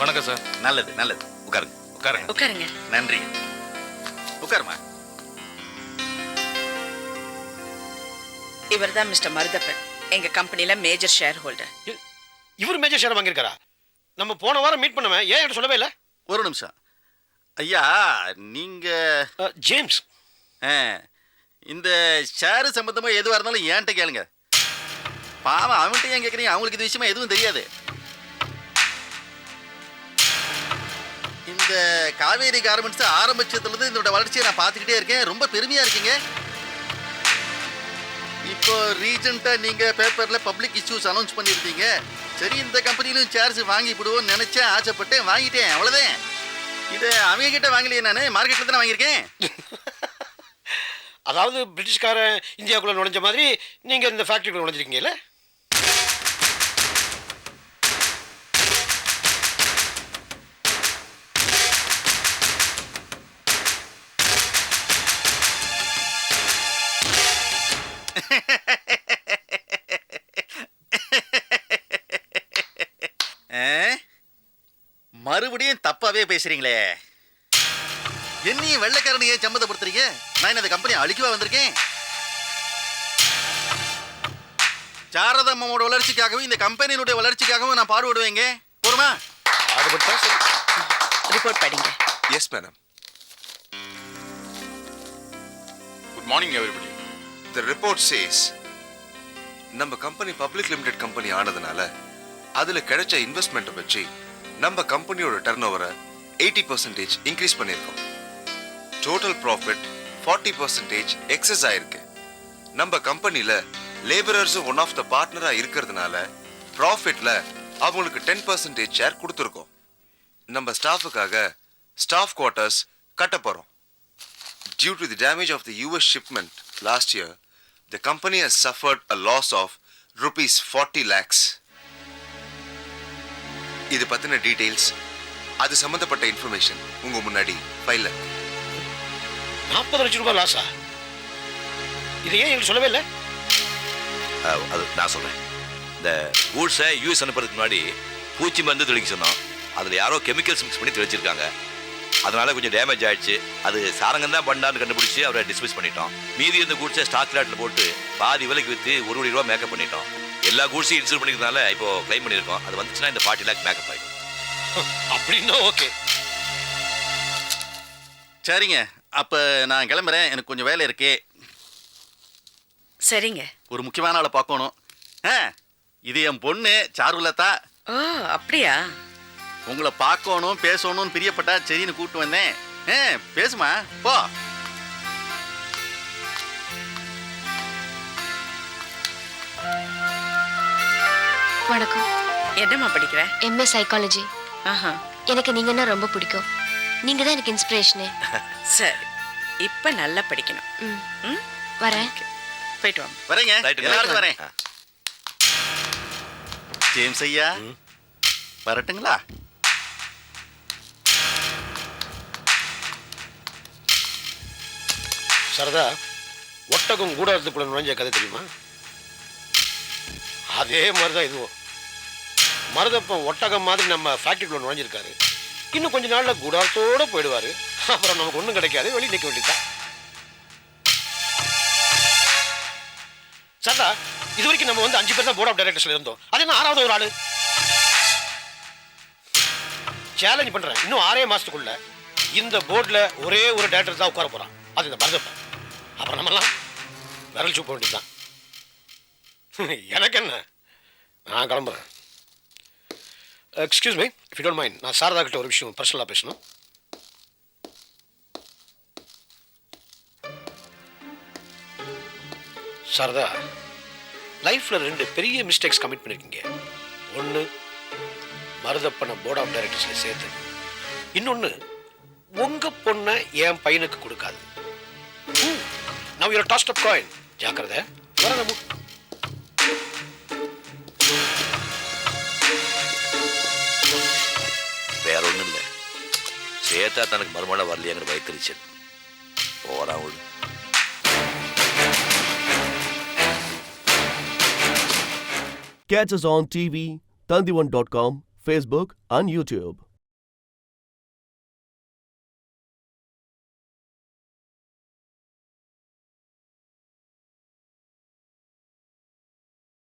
வணக்கம் சார். நல்லது நல்லது. உட்காருங்க உட்காருங்க. உட்காருங்க. நன்றி. உட்காருமா. இவர் தான் மிஸ்டர் மருதப்பன், எங்க கம்பெனில மேஜர் ஷேர் ஹோல்டர். இவர் மேஜர் ஷேர் வாங்கியிருக்காரா? நம்ம போன வாரம் மீட் பண்ணவே, ஏன் என்கிட்ட சொல்லவே இல்லை? ஒரு நிமிஷம் ஐயா, நீங்க ஜேம்ஸ். இந்த ஷேரு சம்பந்தமா எதுவாக இருந்தாலும் ஏன்ட்ட கேளுங்க. பாவம், அவன்கிட்ட ஏன் கேட்குறீங்க? அவங்களுக்கு இது விஷயமா எதுவும் தெரியாது. இந்த காவேரி கார்மெண்ட்ஸ் ஆரம்பிச்சதுலேருந்து இதோட வளர்ச்சியை நான் பார்த்துக்கிட்டே இருக்கேன். ரொம்ப பெருமையா இருக்கீங்க. இப்போ ரீசெண்டாக நீங்கள் பேப்பரில் பப்ளிக் இஷ்யூஸ் அனௌன்ஸ் பண்ணியிருந்தீங்க. சரி, இந்த கம்பெனிலும் ஷேர்ஸ் வாங்கி விடுவோம்னு நினச்சேன், ஆசைப்பட்டேன், வாங்கிட்டேன், அவ்வளோதான். இதை அவங்க கிட்ட வாங்கலையே, நான் மார்க்கெட்டில் தானே வாங்கியிருக்கேன். அதாவது பிரிட்டிஷ்காரன் இந்தியாவுக்குள்ள நுழைஞ்ச மாதிரி நீங்கள் இந்த ஃபேக்ட்ரிக்குள்ள நுழைஞ்சிருக்கீங்கல்ல? மறுபடியும் தப்பாவே பேசுறீங்களே. என்னையும் வெள்ளைக்காரனையே சம்மந்தப்படுத்துறீங்க. நான் இந்த கம்பெனி அழிக்கவா வந்திருக்கேன்? சாரதம்மாவோட வளர்ச்சிக்காகவும் இந்த கம்பெனியினுடைய வளர்ச்சிக்காகவும் நான் பாடுபடுவேங்க. போருமா? ரிப்போர்ட் படிங்க. Yes madam. Good morning everybody. The report says நம்ம கம்பெனி பப்ளிக் லிமிடெட் கம்பெனி ஆனதுனால அதுல கிடைச்ச இன்வெஸ்ட்மெண்ட்டை வச்சு நம்ம கம்பெனியோட டர்ன்ஓவரை 80% இன்க்ரீஸ் பண்ணியிருக்கோம். டோட்டல் ப்ராஃபிட் 40% எக்ஸஸ் ஆயிருக்கு. நம்ம கம்பெனில லேபரர்ஸும் ஒன் ஆஃப் த பார்ட்னரா இருக்கிறதுனால ப்ராஃபிட்ல அவங்களுக்கு 10% ஷேர் கொடுத்துருக்கோம். நம்ம ஸ்டாஃபுக்காக ஸ்டாஃப் குவார்ட்டர்ஸ் கட்ட போறோம். Due to the damage of the US shipment last year, the company has suffered a loss of rupees 40 lakhs. இது பத்தின டீடைல்ஸ், அது சம்பந்தப்பட்ட இன்ஃபர்மேஷன் உங்க முன்னாடி ஃபைல்ல. 40 லட்சம் ரூபாய் லாஸா? இது ஏன் எங்களுக்கு சொல்லவே இல்லை? அது நான் சொல்றேன். இந்த கூட்ஸை யூஎஸ் அனுப்புறதுக்கு முன்னாடி பூச்சி மருந்து தெளிக்க சொன்னோம். அதில் யாரோ கெமிக்கல்ஸ் மிக்ஸ் பண்ணி தெளிச்சிருக்காங்க. அதனால கொஞ்சம் டேமேஜ் ஆயிடுச்சு. அது சாரங்கம் தான் பண்ணான்னு கண்டுபிடிச்சி அவரை டிஸ்மிஸ் பண்ணிட்டோம். மீதி இந்த கூட்ஸை ஸ்டாக் லாட்டில் போட்டு பாதி விலைக்கு விற்று 1 கோடி ரூபா மேக்கப் பண்ணிட்டோம். எல்லா கூட்ஸையும் இன்சூர் பண்ணிக்கிறதுனால இப்போ கிளைம் பண்ணியிருக்கோம். அது வந்துச்சுன்னா இந்த 40 லேக் மேக்கப் ஆகிடும். அப்படின்னா ஓகே. சரிங்க, அப்ப நான் கிளம்புறேன், எனக்கு கொஞ்சம் வேலை இருக்கு. சரிங்க. ஒரு முக்கியமான ஆளை பார்க்கணும். இது என் பொண்ணு சாருலதா. ஓ அப்படியா? உங்களை பார்க்கணும் பேசணும்னு பிரியப்பட்டா சரின்னு கூப்பிட்டு வந்தேன். பேசுமா போ. வணக்கம். என்னம்மா படிக்கிற? MA psychology. ஆஹா. எனக்கு நீங்கன்னா ரொம்ப பிடிக்கும். நீங்க தான் எனக்கு இன்ஸ்பிரேஷனே. சரி, இப்ப நல்லா படிக்கணும். ம். வரேன். போயிட்டு வாங்க. வரேங்க. எல்லாரும் வரேன். ஜேம்ஸ் ஐயா வரட்டுங்களா? சரதா, ஒட்டகம் கூடாரத்துக்குள்ள நுழைஞ்ச கதை தெரியுமா? அதே மாதிரிதான் இதுவும். மருதப்பன் ஒட்டகம் மாதிரி நம்ம ஃபேக்டரிக்குள்ள நுழைஞ்சிருக்காரு. இன்னும் கொஞ்ச நாள்ல கூடாரத்தோட போயிடுவாரு. அப்புறம் நமக்கு ஒன்றும் கிடைக்காது, வெளியே நிற்க வேண்டியதுதான். சரதா, இது வரைக்கும் நம்ம 5 பேர் தான் போர்ட் ஆஃப் டைரக்டர்ஸ்ல இருந்தோம். அது என்ன 6வது ஒரு ஆளு? சேலஞ்ச் பண்றேன், இன்னும் 6 மாசத்துக்குள்ள இந்த போர்ட்ல ஒரே ஒரு டைரக்டர் தான் உட்கார போறான். அது இந்த மருதப்பன். அப்புறம் நம்மலாம் விரல் சூப்ப வேண்டியதுதான். எனக்கு என்ன, நான் கிளம்புறேன். Excuse me, if you don't mind, நான் சாரதா கிட்ட ஒரு விஷயம் பர்சனலாக பேசணும். சாரதா, லைஃப்ல 2 பெரிய மிஸ்டேக்ஸ் கமிட் பண்ணிருக்கீங்க. ஒன்று, மருதப்பனை போர்ட் ஆஃப் டைரக்டர்ஸ்ல சேர்த்து. இன்னொன்று, உங்க பொண்ணை என் பையனுக்கு கொடுக்காது. Now you're a tossed up coin. ஜாக்கிரதை. வரணும். வேற ஒன்றும் இல்லை, சேத்தா தனக்கு மறுமணம் வரலையாங்கிற பயத்திருச்சு. போறான் விடு. Catch us on TV, Tandivan.com, Facebook and YouTube.